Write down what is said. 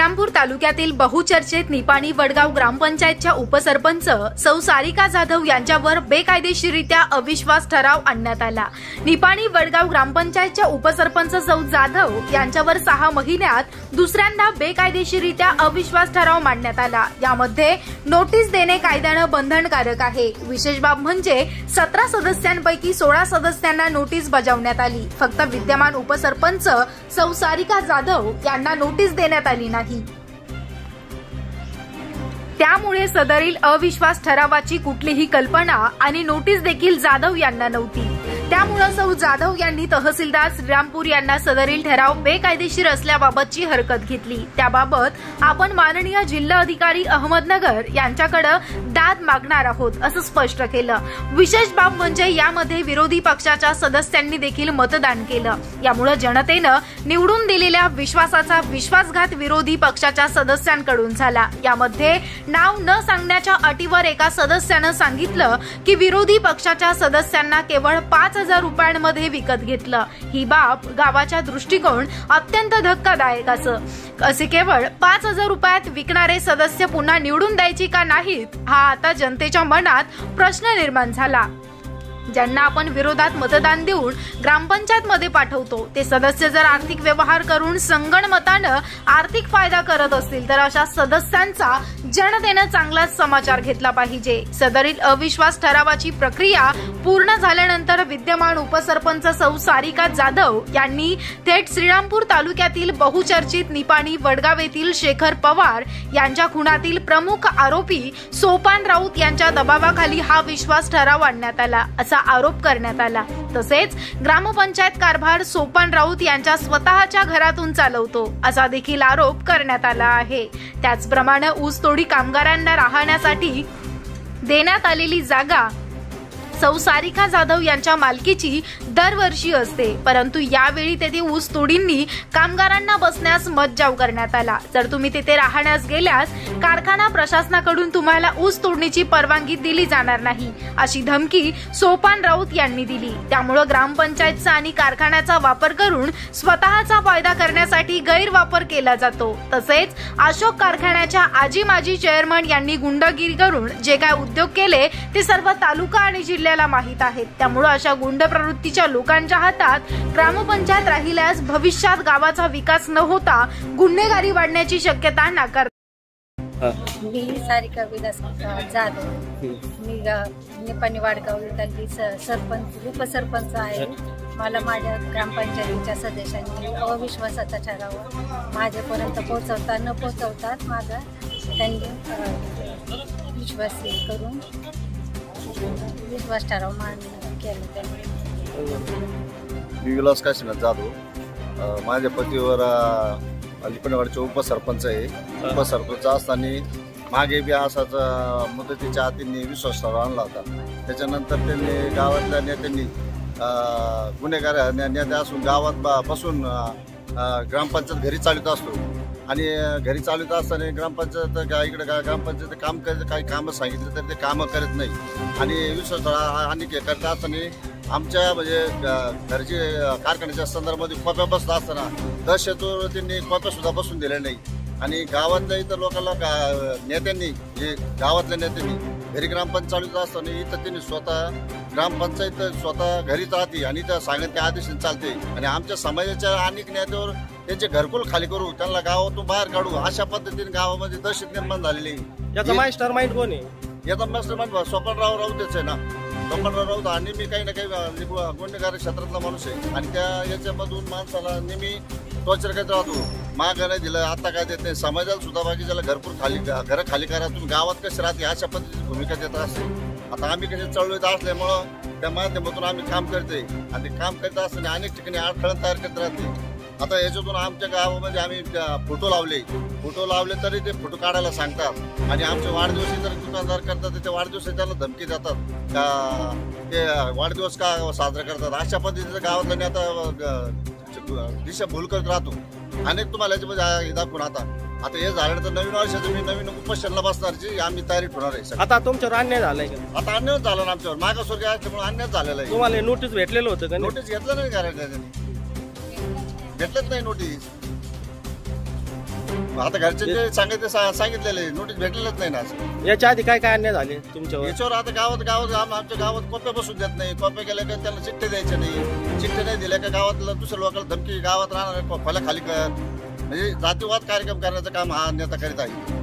श्रीरामपूर तालुक्यातील बहुचर्चित निपाणी वडगाव ग्रामपंचायतच्या उपसरपंच सौ सारिका जाधव यांच्यावर बेकायदेशीररित्या अविश्वास ठराव आणण्यात आला। निपाणी वडगाव ग्रामपंचायतच्या उपसरपंच सौ जाधव यांच्यावर 6 महिन्यात दुसऱ्यांदा बेकायदेशीररित्या अविश्वास ठराव मांडण्यात आला। यामध्ये नोटीस देणे कायद्याने बंधनकारक आहे। विशेष बाब म्हणजे 17 सदस्यांपैकी 16 सदस्यांना नोटीस बजावण्यात आली। फक्त विद्यमान उपसरपंच सौ सारिका जाधव यांना नोटीस देण्यात आली नाही। त्यामुळे सदरील अविश्वास ठरावाची कुठलीही कल्पना आणि नोटीस देखील जाधव यांना नव्हती। त्यामुळे सौ जाधव यांनी तहसीलदार श्रीरामपूर यांना सदरील ठराव बेकायदेशीर असल्याबाबतची हरकत घेतली। त्याबाबत आपण माननीय जिल्हा अधिकारी अहमदनगर यांच्याकडे दाद मागणार आहोत असं स्पष्ट केलं। विशेष बाब म्हणजे यामध्ये विरोधी पक्षाच्या सदस्यांनी देखील मतदान केलं। यामुळे जनतेनं निवडून दिलेल्या विश्वासाचा विश्वासघात विरोधी पक्षाच्या सदस्यांकडून झाला। यामध्ये नाव न सांगण्याच्या अटीवर एका सदस्यानं सांगितलं की विरोधी पक्षाच्या सदस्यांना केवळ 5,000 रुपयांमध्ये विकत घेतलं। ही बाब गावाच्या दृष्टिकोन अत्यंत धक्कादायक असे केवळ 5,000 रुपयात विकणारे सदस्य पुन्हा निवडून द्यायची का नाहीत हा आता जनतेच्या मनात प्रश्न निर्माण झाला। ज्यांना आपण विरोधात मतदान देऊन ग्रामपंचायत मध्ये पाठवतो ते सदस्य जर आर्थिक व्यवहार करून संगणमतानं आर्थिक फायदा करत असतील तर अशा सदस्यांचा जनतेनं चांगलाच समाचार घेतला पाहिजे। सदरील अविश्वास ठरावाची प्रक्रिया पूर्ण झाल्यानंतर विद्यमान उपसरपंच सौ सारिका जाधव यांनी थेट श्रीरामपूर तालुक्यातील बहुचर्चित निपाणी वडगाव येथील शेखर पवार यांच्या खुनातील प्रमुख आरोपी सोपान राऊत यांच्या दबावाखाली हा विश्वास ठराव आणण्यात आला असा आरोप करण्यात आला। तसेच ग्रामपंचायत कारभार सोपान राऊत यांच्या स्वतःच्या घरातून चालवतो असा देखील आरोप करण्यात आला आहे। त्याचप्रमाणे ऊसतोडी कामगारांना राहण्यासाठी देण्यात आलेली जागा सौ सारिका जाधव यांच्या मालकीची दरवर्षी असते, परंतु यावेळी तेथे ऊस तोडींनी कामगारांना बसण्यास मज्जाव करण्यात आला। जर तुम्ही तिथे राहण्यास गेल्यास कारखाना प्रशासनाकडून तुम्हाला ऊस तोडणीची परवानगी दिली जाणार नाही अशी धमकी सोपान राऊत यांनी दिली। त्यामुळे ग्रामपंचायतचा आणि कारखान्याचा वापर करून स्वतःचा फायदा करण्यासाठी गैरवापर केला जातो। तसेच अशोक कारखान्याच्या आजी माजी चेअरमन यांनी गुंडगिरी करून जे काय उद्योग केले ते सर्व तालुका आणि जिल्ह्याला माहित आहेत। त्यामुळे अशा गुंड प्रवृत्तीच्या लोकांच्या हातात ग्रामपंचायत राहिल्यास भविष्यात गावाचा विकास न होता गुन्हेगारी वाढण्याची शक्यता नाकार। मी सारिका विलास जाधव, मी निपाणी वडगाव येथील सरपंच उपसरपंच आहे। मला माझ्या ग्रामपंचायतीच्या सदस्यांनी अविश्वासाचा ठराव माझ्यापर्यंत पोहोचवता न पोहोचवतात माझा त्यांनी विश्वास करून विश्वास ठराव मान्य केला त्यांनी। मी विलास काशीनाथ जाधव, माझ्या पतीवर अलीपणेवाडीचे उपसरपंच आहे। उपसरपंच असताना मागे बी असाच मुदतीच्या आत त्यांनी विश्वास ठराव आणला होता। त्याच्यानंतर त्यांनी गावातल्या नेत्यांनी गुन्हेगार नेते असून गावात बसून ग्रामपंचायत घरी चालवत असतो आणि घरी चालवत असताना ग्रामपंचायत इकडे ग्रामपंचायत काम करायचं काही कामं सांगितलं तर ते कामं करत नाही आणि विश्वास ठराव आणि करत असताना आमच्या म्हणजे घरचे कारखान्याच्या संदर्भामध्ये कॉप्या बसत असताना 10 त्यांनी कॉप्या सुद्धा बसून दिल्या नाही आणि गावातल्या इतर लोकांना नेत्यांनी जे गावातल्या नेत्यांनी घरी ग्रामपंचायत चालवत असताना इथं त्यांनी स्वतः ग्रामपंचायत स्वतः घरीच राहते आणि त्या सांगत त्या आदेशाने चालते आणि आमच्या समाजाच्या अनेक नेत्यावर त्यांचे घरकुल खाली करू त्यांना गावातून बाहेर काढू अशा पद्धतीने गावामध्ये दहशत निर्माण झालेली आहे। याचा मास्टर माइंड कोण आहे? याचा मास्टर माइंड सोपानराव राऊतच आहे ना। सोपानराव राऊत हा नेहमी काही ना काही गुन्हेगार क्षेत्रातला माणूस आहे आणि त्या याच्यामधून माणसाला नेहमी टॉर्चर करत राहतो। मागं नाही दिलं आता काय देत नाही, समाजाला सुद्धा बाकी ज्याला घरं खाली करा तुम्ही गावात कसे राहते अशा पद्धतीची भूमिका देत असते। आता आम्ही कसे चळवळीत असल्यामुळं त्या माध्यमातून आम्ही काम करते आणि ते काम करत असताना अनेक ठिकाणी अडथळा तयार करत राहते। आता याच्यातून आमच्या गावामध्ये आम्ही फोटो लावले तरी ते फोटो काढायला सांगतात आणि आमचे वाढदिवस जर दुकानदार करतात ते वाढदिवस त्यांना धमकी देतात का ते वाढदिवस का साजरा करतात अशा पद्धतीचं गावातल्या आता दिशा भूल करत राहतो। अनेक तुम्हाला याच्यामध्ये दाखवून आता हे झाल्यानंतर नवीन वर्षाचं मी नवीन उपोषणाला बसणारची आम्ही तयारी ठेवणार आहे। आता तुमच्यावर अन्याय झालाय का? आता अन्याय झाला ना आमच्यावर मागासवर्गीय असल्यामुळे अन्याय झालेला आहे। तुम्हाला नोटीस भेटलेलं होतं का? नोटीस घेतलं नाही कारण भेटलंच नाही नोटीस। आता घरचे जे सांगितलेले नोटीस भेटलेलंच नाही ना असं. याच्या आधी काय काय अन्याय झाले तुमच्यावर? याच्यावर आता गावात आमच्या गावात कॉप्या बसून देत नाही. कॉप्या गेल्या का त्याला चिठ्ठे द्यायचे नाही. चिठ्ठे नाही दिल्या का गावातल्या दुसऱ्या लोकांना धमकी, गावात राहणार खोल्या खाली कर, म्हणजे जातीवाद कार्यक्रम करण्याचं काम हा नेता करीत आहे.